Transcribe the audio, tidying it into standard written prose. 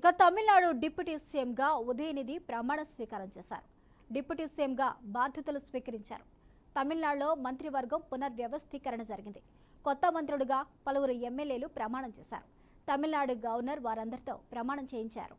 ఇక తమిళనాడు డిప్యూటీ సీఎంగా ఉదయనిధి ప్రమాణ స్వీకారం చేశారు. డిప్యూటీ సీఎంగా బాధ్యతలు స్వీకరించారు. తమిళనాడులో మంత్రివర్గం పునర్వ్యవస్థీకరణ జరిగింది. కొత్త మంత్రులుగా పలువురు ఎమ్మెల్యేలు ప్రమాణం చేశారు. తమిళనాడు గవర్నర్ వారందరితో ప్రమాణం చేయించారు.